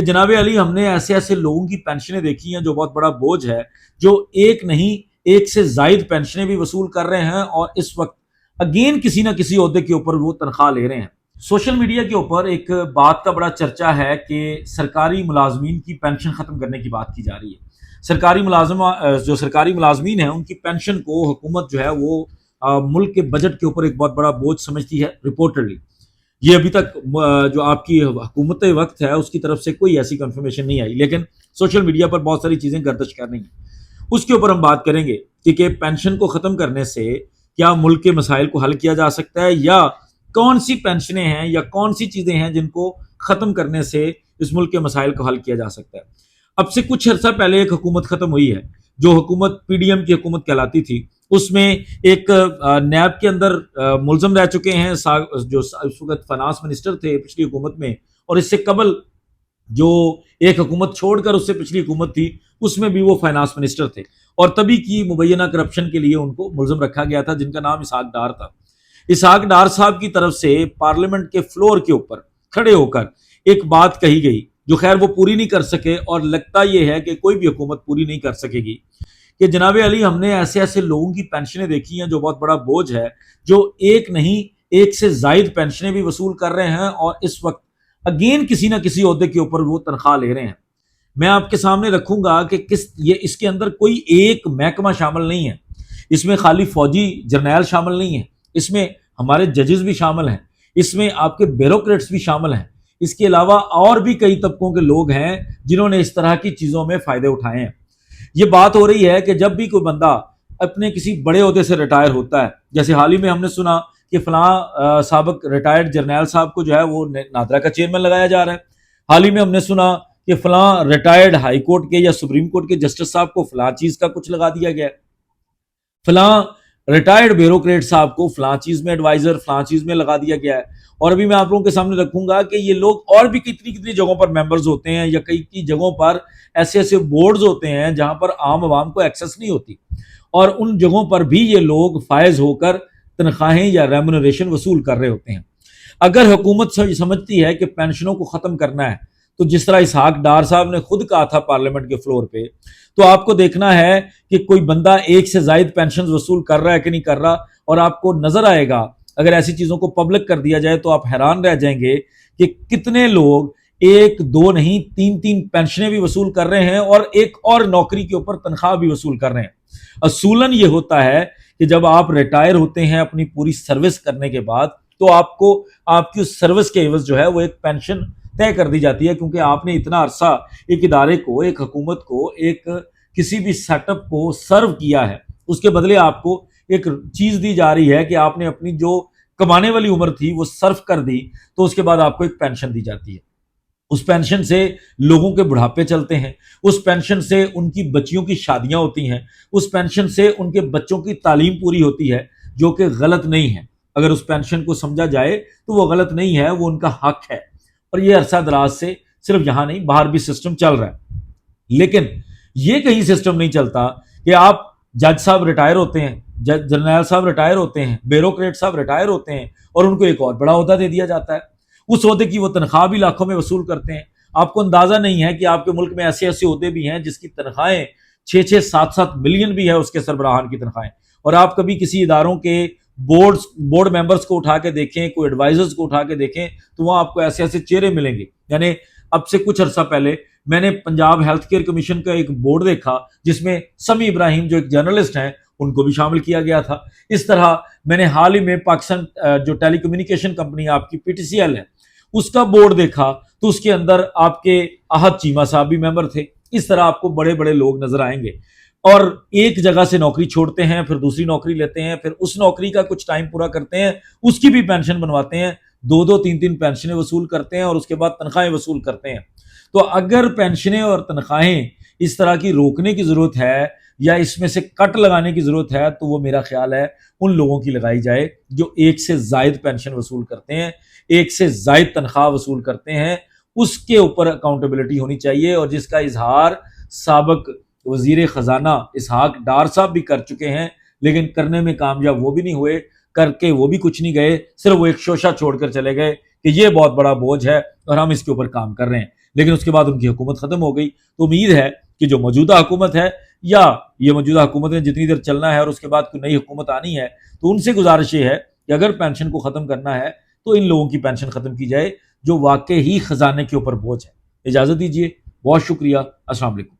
जनाब अली, हमने ऐसे ऐसे लोगों की पेंशनें देखी हैं जो बहुत बड़ा बोझ है, जो एक नहीं एक से जायद पेंशनें भी वसूल कर रहे हैं और इस वक्त अगेन किसी ना किसी ओहदे के ऊपर वो तनख्वाह ले रहे हैं। सोशल मीडिया के ऊपर एक बात का बड़ा चर्चा है कि सरकारी मुलाजमीन की पेंशन खत्म करने की बात की जा रही है। जो सरकारी मुलाजमीन हैं उनकी पेंशन को हुकूमत जो है वो मुल्क के बजट के ऊपर एक बहुत बड़ा बोझ समझती है रिपोर्टेडली। ये अभी तक जो आपकी हुकूमत वक्त है उसकी तरफ से कोई ऐसी कंफर्मेशन नहीं आई, लेकिन सोशल मीडिया पर बहुत सारी चीज़ें गर्दिश कर रही हैं। उसके ऊपर हम बात करेंगे कि पेंशन को ख़त्म करने से क्या मुल्क के मसाइल को हल किया जा सकता है, या कौन सी पेंशनें हैं या कौन सी चीज़ें हैं जिनको ख़त्म करने से इस मुल्क के मसाइल को हल किया जा सकता है। अब से कुछ अर्सा पहले एक हुकूमत ख़त्म हुई है, जो हुकूमत पीडीएम की हुकूमत कहलाती थी। उसमें एक नैब के अंदर मुलजम रह चुके हैं जो इस वक्त फाइनेंस मिनिस्टर थे पिछली हुकूमत में, और इससे कबल जो एक हुकूमत छोड़कर उससे पिछली हुकूमत थी उसमें भी वो फाइनेंस मिनिस्टर थे, और तभी की मुबैना करप्शन के लिए उनको मुलजम रखा गया था, जिनका नाम इसहाक डार था। इसहाक डार साहब की तरफ से पार्लियामेंट के फ्लोर के ऊपर खड़े होकर एक बात कही गई जो खैर वो पूरी नहीं कर सके, और लगता यह है कि कोई भी हुकूमत पूरी नहीं कर सकेगी, कि जनाब अली, हमने ऐसे ऐसे लोगों की पेंशनें देखी हैं जो बहुत बड़ा बोझ है, जो एक नहीं एक से जायद पेंशनें भी वसूल कर रहे हैं और इस वक्त अगेन किसी ना किसी ओहदे के ऊपर वो तनख्वाह ले रहे हैं। मैं आपके सामने रखूंगा कि इसके अंदर कोई एक महकमा शामिल नहीं है, इसमें खाली फौजी जर्नैल शामिल नहीं है, इसमें हमारे जजेस भी शामिल हैं, इसमें आपके ब्यूरोक्रेट्स भी शामिल हैं, इसके अलावा और भी कई तबकों के लोग हैं जिन्होंने इस तरह की चीज़ों में फ़ायदे उठाए हैं। ये बात हो रही है कि जब भी कोई बंदा अपने किसी बड़े ओहदे से रिटायर होता है, जैसे हाल ही में हमने सुना कि फलां साबिक रिटायर्ड जर्नैल साहब को जो है वो नादरा का चेयरमैन लगाया जा रहा है। हाल ही में हमने सुना कि फलां रिटायर्ड हाई कोर्ट के या सुप्रीम कोर्ट के जस्टिस साहब को फलां चीज़ का कुछ लगा दिया गया है, फलां रिटायर्ड ब्यूरोक्रेट साहब को फलां चीज़ में एडवाइजर, फलां चीज़ में लगा दिया गया है। और अभी मैं आप लोगों के सामने रखूंगा कि ये लोग और भी कितनी कितनी जगहों पर मेंबर्स होते हैं, या कई की जगहों पर ऐसे ऐसे बोर्ड्स होते हैं जहां पर आम आवाम को एक्सेस नहीं होती, और उन जगहों पर भी ये लोग फायज होकर तनख्वाहें या रेम्यूनरेशन वसूल कर रहे होते हैं। अगर हुकूमत समझती है कि पेंशनों को ख़त्म करना है, तो जिस तरह इसहाक डार साहब ने खुद कहा था पार्लियामेंट के फ्लोर पे, तो आपको देखना है कि कोई बंदा एक से जायद पेंशन वसूल कर रहा है कि नहीं कर रहा, और आपको नजर आएगा अगर ऐसी चीज़ों को पब्लिक कर दिया जाए तो आप हैरान रह जाएंगे कि कितने लोग एक दो नहीं तीन तीन पेंशनें भी वसूल कर रहे हैं और एक और नौकरी के ऊपर तनख्वाह भी वसूल कर रहे हैं। असूलन ये होता है कि जब आप रिटायर होते हैं अपनी पूरी सर्विस करने के बाद, तो आपको आपकी उस सर्विस के एवज जो है वो एक पेंशन तय कर दी जाती है, क्योंकि आपने इतना अरसा एक इदारे को, एक हुकूमत को, एक किसी भी सेटअप को सर्व किया है, उसके बदले आपको एक चीज दी जा रही है कि आपने अपनी जो कमाने वाली उम्र थी वो सर्व कर दी, तो उसके बाद आपको एक पेंशन दी जाती है। उस पेंशन से लोगों के बुढ़ापे चलते हैं, उस पेंशन से उनकी बच्चियों की शादियां होती हैं, उस पेंशन से उनके बच्चों की तालीम पूरी होती है, जो कि गलत नहीं है। अगर उस पेंशन को समझा जाए तो वो गलत नहीं है, वो उनका हक है, और ये अरसा दराज से सिर्फ यहां नहीं बाहर भी सिस्टम चल रहा है। लेकिन ये कहीं सिस्टम नहीं चलता कि आप जज साहब रिटायर होते हैं, जज जनरल साहब रिटायर होते हैं, ब्यूरोक्रेट साहब रिटायर होते हैं, और उनको एक और बड़ा ओहदा दे दिया जाता है। उस ओहदे की वो तनख्वाह भी लाखों में वसूल करते हैं। आपको अंदाजा नहीं है कि आपके मुल्क में ऐसे ऐसे ओहदे भी हैं जिसकी तनख्वाहें 6-7 मिलियन भी है उसके सरबराहान की तनख्वाहें। और आप कभी किसी इदारों के बोर्ड मेंबर्स को उठा के देखें, कोई एडवाइजर्स को उठा के देखें, तो वहां आपको ऐसे ऐसे चेहरे मिलेंगे। यानी अब से कुछ अर्सा पहले मैंने पंजाब हेल्थ केयर कमीशन का एक बोर्ड देखा जिसमें समी इब्राहिम जो एक जर्नलिस्ट हैं उनको भी शामिल किया गया था। इस तरह मैंने हाल ही में पाकिस्तान जो टेलीकम्युनिकेशन कंपनी आपकी पीटीसीएल है उसका बोर्ड देखा, तो उसके अंदर आपके आहत चीमा साहब भी मेंबर थे। इस तरह आपको बड़े बड़े लोग नजर आएंगे, और एक जगह से नौकरी छोड़ते हैं, फिर दूसरी नौकरी लेते हैं, फिर उस नौकरी का कुछ टाइम पूरा करते हैं, उसकी भी पेंशन बनवाते हैं, दो दो तीन तीन पेंशनें वसूल करते हैं, और उसके बाद तनख्वाहें वसूल करते हैं। तो अगर पेंशनें और तनख्वाहें इस तरह की रोकने की जरूरत है या इसमें से कट लगाने की जरूरत है, तो वो मेरा ख्याल है उन लोगों की लगाई जाए जो एक से जायद पेंशन वसूल करते हैं, एक से जायद तनख्वाह वसूल करते हैं। उसके ऊपर अकाउंटेबिलिटी होनी चाहिए, और जिसका इजहार साबिक वजीर खजाना इसहाक डार साहब भी कर चुके हैं, लेकिन करने में कामयाब वो भी नहीं हुए, करके वो भी कुछ नहीं गए, सिर्फ वो एक शोशा छोड़कर चले गए کہ یہ بہت بڑا بوجھ ہے اور ہم اس کے اوپر کام کر رہے ہیں، لیکن اس کے بعد ان کی حکومت ختم ہو گئی۔ تو امید ہے کہ جو موجودہ حکومت ہے یا یہ موجودہ حکومت نے جتنی دیر چلنا ہے اور اس کے بعد کوئی نئی حکومت آنی ہے، تو ان سے گزارش یہ ہے کہ اگر پینشن کو ختم کرنا ہے تو ان لوگوں کی پینشن ختم کی جائے جو واقعی خزانے کے اوپر بوجھ ہے۔ اجازت دیجیے، بہت شکریہ، السلام علیکم۔